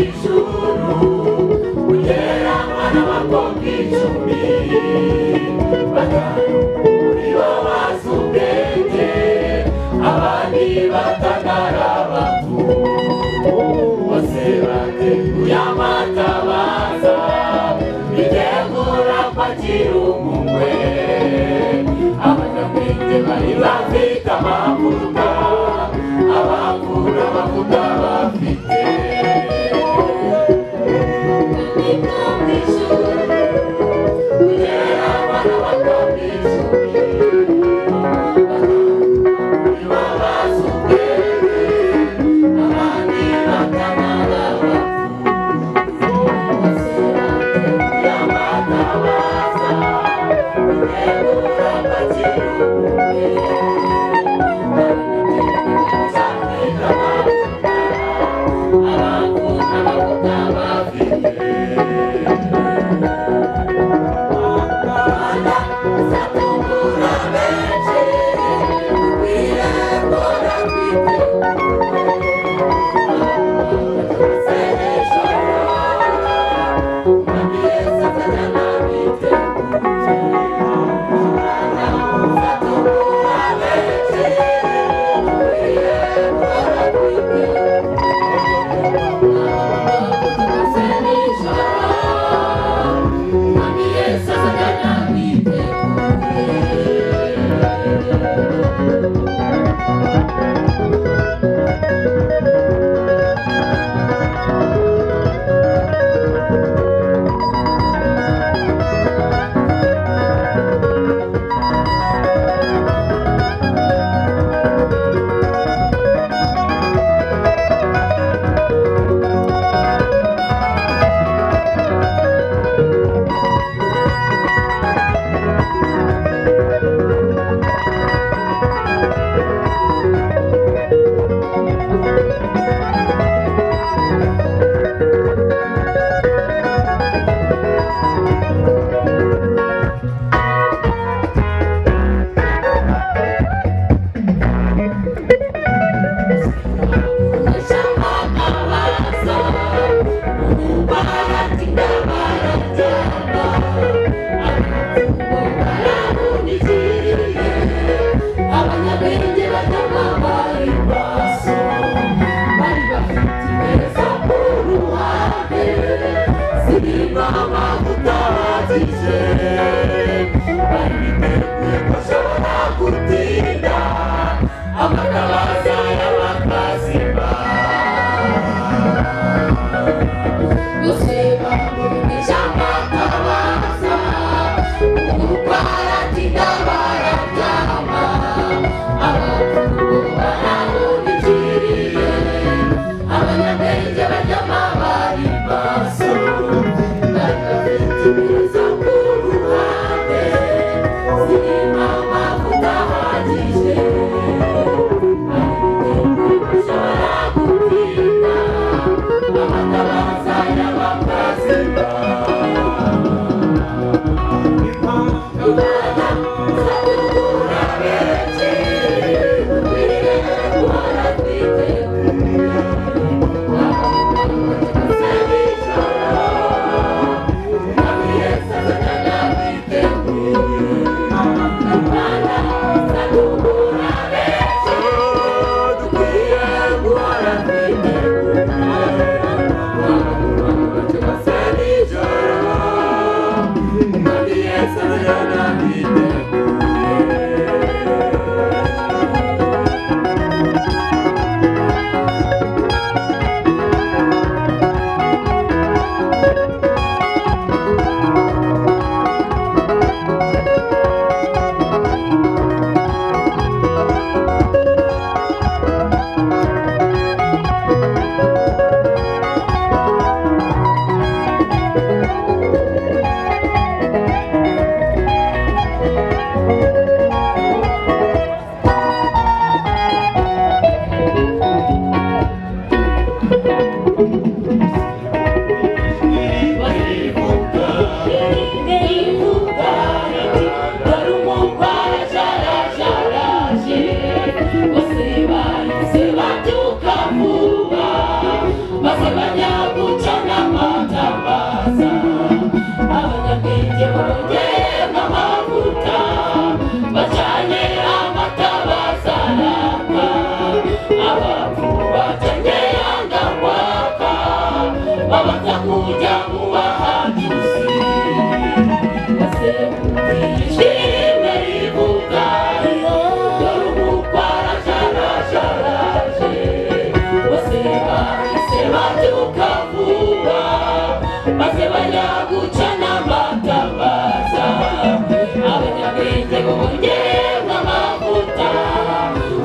ijuru kugera abana bakobwa 10 batanu muri bo bazi ubwenge abandi batanara abapfu bose bateguye amatabaza bitegura kwakira umukwe abanyabwenge bari bafite amavuta abakura amavuta bafite kugera abana bakobwa 「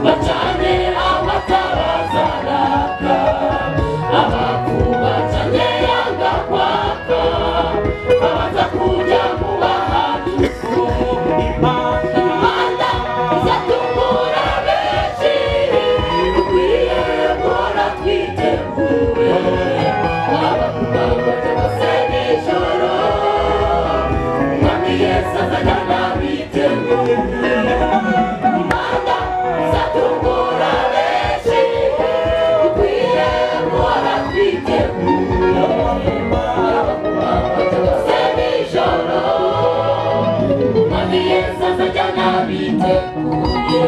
bacane amatabaza araka, abapfu bacane yanga kwaka, babanza kujya mu bahanjuku. Imana izatungura benshi, dukwiye guhora twiteguye, abavuga bati bose nijoro, Umwami Yesu azajyana biteguye. Imana izatungura benshi, dukwiye guhora twiteguye, abavuga bati bose nijoro, Umwami Yesu azajyana biteguye.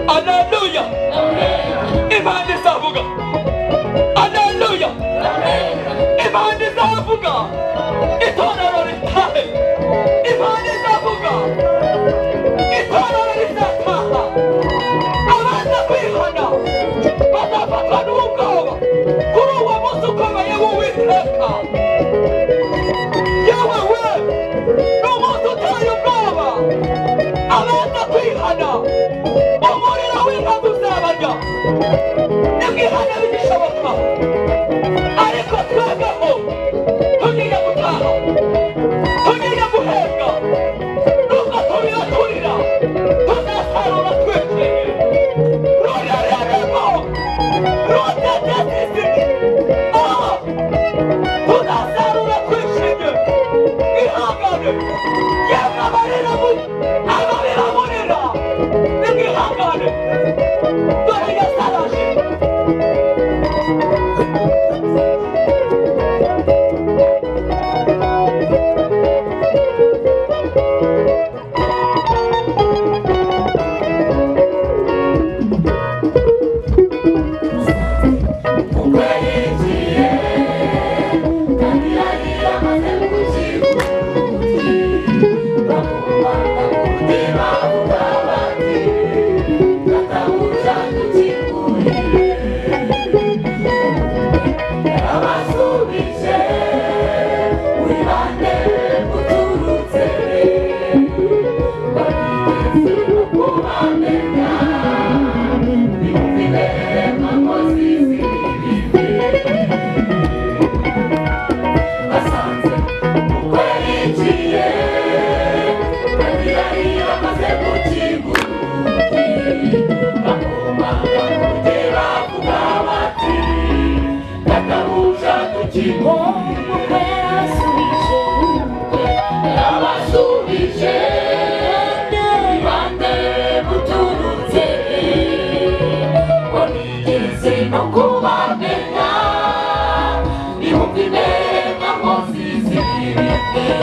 Hallelujah. Imana izavuga. Hallelujah. Imana izavuga. Itorero ritahe. Imana izavuga. Itorero rizataha. Abaza kwihana bazafatwa n'ubwoba kuri uwo munsi ukomeye w'Uwiteka. Yewe we, ni umunsi uteye ubwoba. Abaza kwihana umuriro w'inkazi uzabarya, nimwihane bigishoboka, ariko twebweho tugiye gutaha, tugiye guhembwa, nubwo tubiraturira tuzasarura twishimye. Rurereremo rutetesisi, tuzasarura twishimye. Ihangane yemwe abarira murira, nimwihangane dore Yesu araje. Ukweyigiye kandi yari yamaze kukiguti, bakumvaga kuti bavuga bati databuja dukingurire. Yarabasubije muri bande muturutse, barigeze no kubamenya, bimvire makozi z'ibibi. Basanze ukweyigiye kandi yari yamaze kukiguti, bakumvaga kuti bavuga bati databuja dukingurire. Yarabasubije muri bande muturutse, ngo nigeze no kubamenya, bimvire makozi z'ibibi.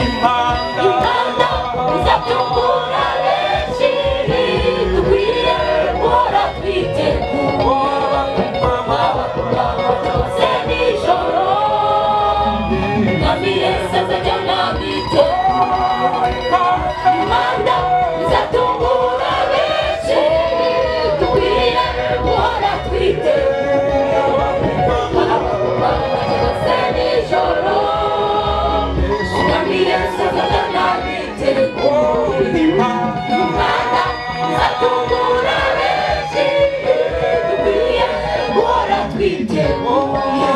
Imana izatungura benshi, dukwiye guhora twiteguye, abavuga bati bose nijoro, Umwami Yesu azajyana biteguye. Imana izatungura benshi, dukwiye guhora twiteguye, abavuga bati bose nijoro, Umwami Yesu azajyana biteguye. Imana izatungura benshi, dukwiye guhora twiteguye,